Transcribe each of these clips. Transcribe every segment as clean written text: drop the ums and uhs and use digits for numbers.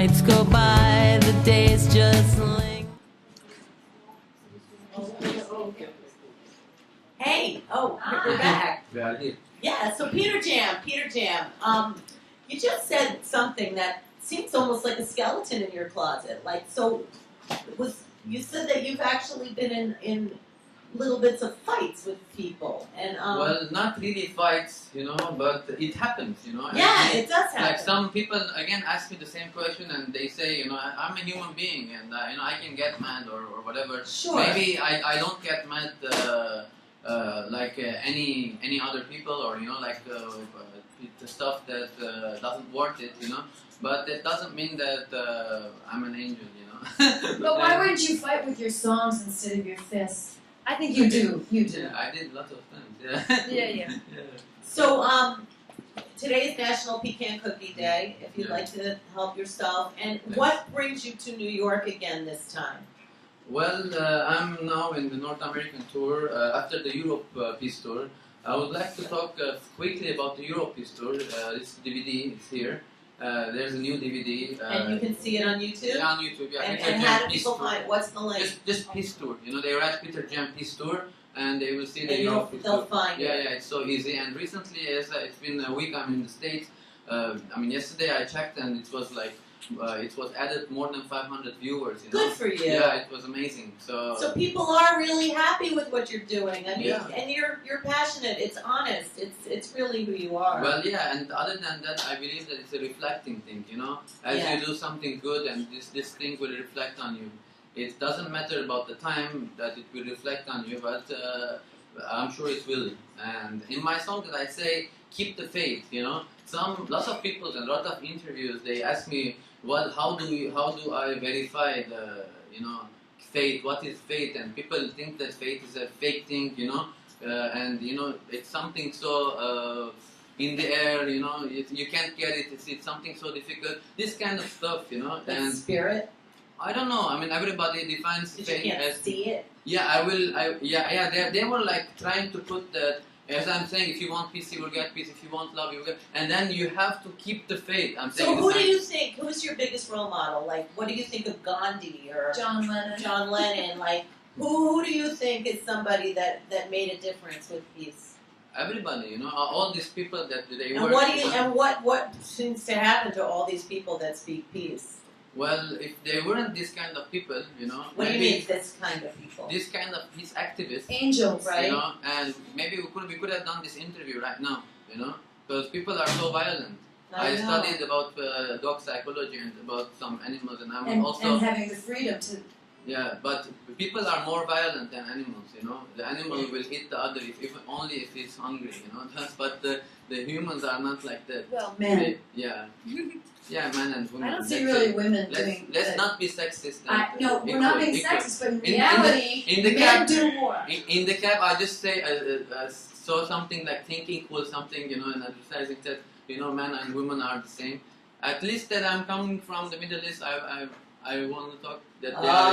nights go by, the days just linger. Hey, we're back. Yeah, Yeah, so Peter Jam. You just said something that seems almost like a skeleton in your closet. You said that you've actually been in little bits of fights with people, and well, not really fights, but it happens, yeah, it does happen. Like some people again ask me the same question, and they say, I'm a human being, and I can get mad or whatever. Sure. Maybe I don't get mad like any other people, or the stuff that doesn't worth it, But it doesn't mean that I'm an angel, But why wouldn't you fight with your songs instead of your fists? I think you do. You do. Yeah, I did lots of times. Yeah. Yeah. So today is National Pecan Cookie Day. If you'd like to help yourself, and what brings you to New York again this time? Well, I'm now in the North American tour. After the Europe Peace Tour, I would like to talk quickly about the Europe Peace Tour. This DVD is here. There's a new DVD. And you can see it on YouTube? Yeah, on YouTube. Yeah. And how do people find it? What's the link? Just Peace Tour. They write Peter Jam Peace Tour, and they will see the Europe Peace They'll Tour. find it. Yeah, it's so easy. And recently, as it's been a week, I'm in the States. Yesterday I checked, and it was like it was added more than 500 viewers. Good for you. Yeah, it was amazing. So people are really happy with what you're doing. I mean, yeah. And you're passionate. It's honest. It's really who you are. Well, yeah, and other than that, I believe that it's a reflecting thing. As you do something good, and this thing will reflect on you. It doesn't matter about the time that it will reflect on you, but I'm sure it will. And in my song that I say, keep the faith. Lots of people and a lot of interviews, they ask me, how do I verify the faith? What is faith? And people think that faith is a fake thing, and it's something so in the air, you can't get it. It's something so difficult. This kind of stuff, And spirit. I don't know. Everybody defines faith you can't as. see it. Yeah, They were like trying to put that. As I'm saying, if you want peace, you will get peace. If you want love, you will get. And then you have to keep the faith. So who do you think? Who is your biggest role model? Like, what do you think of Gandhi or John Lennon? Like, who do you think is somebody that made a difference with peace? Everybody, all these people that they And work. what seems to happen to all these people that speak peace? Well, if they weren't this kind of people, What do you mean, this kind of people? This kind of peace activists, Angels, right? And maybe we could have done this interview right now, because people are so violent. I studied about dog psychology and about some animals, and and having the freedom to. Yeah, but people are more violent than animals, The animal will eat the other only if it's hungry, But the humans are not like that. Well, men. Yeah, men and women. I don't see really women doing. Let's not be sexist. No, we're not being sexist, but in reality, men do more. In the cab, I just say saw something like thinking cool something, and advertising that men and women are the same. At least that I'm coming from the Middle East, I want to talk that they are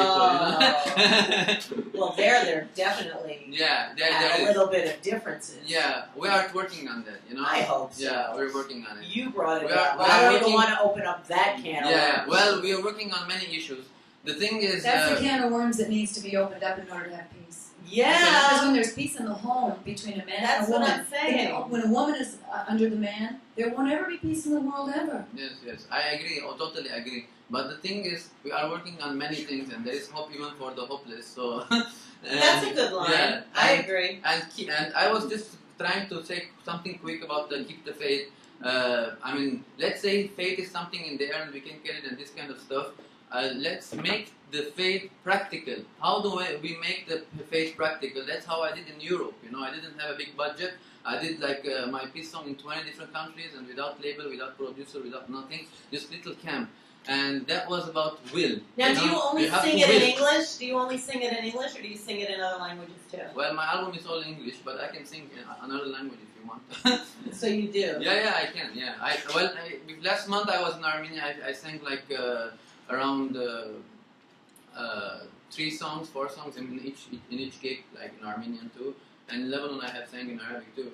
equal. Well, they're definitely a little bit of differences. Yeah, we are working on that. I hope so. Yeah, we're working on it. You brought it up. I don't even want to open up that can of worms. Well, we are working on many issues. The thing is, that's the can of worms that needs to be opened up in order to have peace. Yeah. Because when there's peace in the home between a man and a woman, what I'm saying. When a woman is under the man, there won't ever be peace in the world ever. Yes, I agree. Totally agree. But the thing is, we are working on many things, and there is hope even for the hopeless. So that's a good line. Yeah, I agree. And I was just trying to say something quick about the keep the faith. Let's say faith is something in the air, and we can get it, and this kind of stuff. Let's make the faith practical. How do we make the faith practical? That's how I did in Europe. I didn't have a big budget. I did like my peace song in 20 different countries, and without label, without producer, without nothing, just little camp. And that was about will. Now, do you only sing it in English? Do you only sing it in English, or do you sing it in other languages too? Well, my album is all English, but I can sing in another language if you want. So you do? Yeah, I can. Yeah, last month I was in Armenia. I sang like around 4 songs in each gig, like in Armenian too. And in Lebanon I have sang in Arabic too.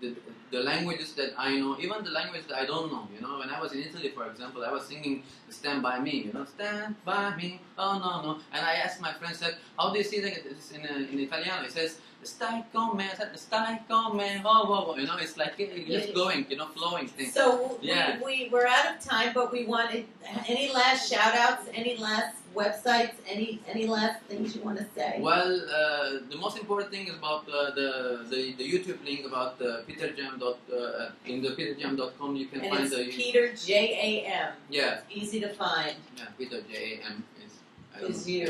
the languages that I know, even the language that I don't know. You know, when I was in Italy, for example, I was singing "Stand by Me." You know, "Stand by me." Oh no, no. And I asked my friend, said, "How do you see that it's in Italiano?" It says, "Stai con me." I said, "Stai con me." Oh, whoa, whoa. You know, it's like just going, you know, flowing thing. So Yeah. we're out of time, but we wanted any last shout outs, any last websites, any last things you want to say? Well, the most important thing is about the YouTube link about PeterJam. In the PeterJam.com you can And find it's the Peter Jam. yeah It's easy to find. yeah Peter Jam Is you.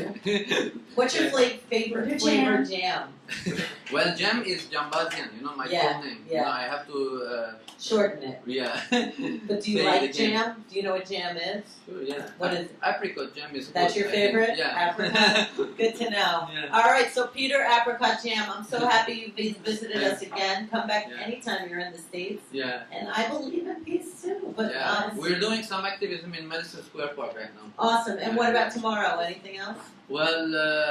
What's your favorite Your flavor jam. jam? Well, Jam is Jambazian, you know, my Yeah, full name. yeah. You know, I have to Shorten it. yeah. But do you Say like it again. jam? Do you know what jam is? Sure, yeah. What is it? Apricot jam is That's good, your I think. favorite? Yeah. Apricot? Good to know. Yeah. All right, so Peter Apricot Jam, I'm so happy you visited us again. Come back Yeah. anytime you're in the States. Yeah. And I believe in peace too. But Yeah. We're doing some activism in Madison Square Park right now. awesome. And what about tomorrow? Anything else? Well,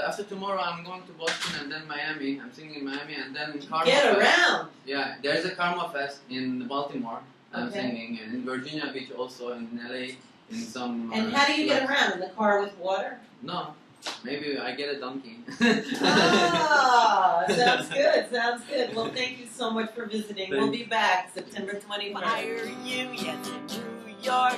after tomorrow I'm going to Boston and then Miami. I'm singing in Miami and then Karma Get Fest. around. Yeah, there's a Karma Fest in Baltimore. I'm Okay. singing, and in Virginia Beach also, in LA, in some. And how do you get clubs. around? In the car with water? No, maybe I get a donkey. Oh, sounds good. Sounds good. Well, thank you so much for visiting. We'll be back September 25. Fire you, yes, through your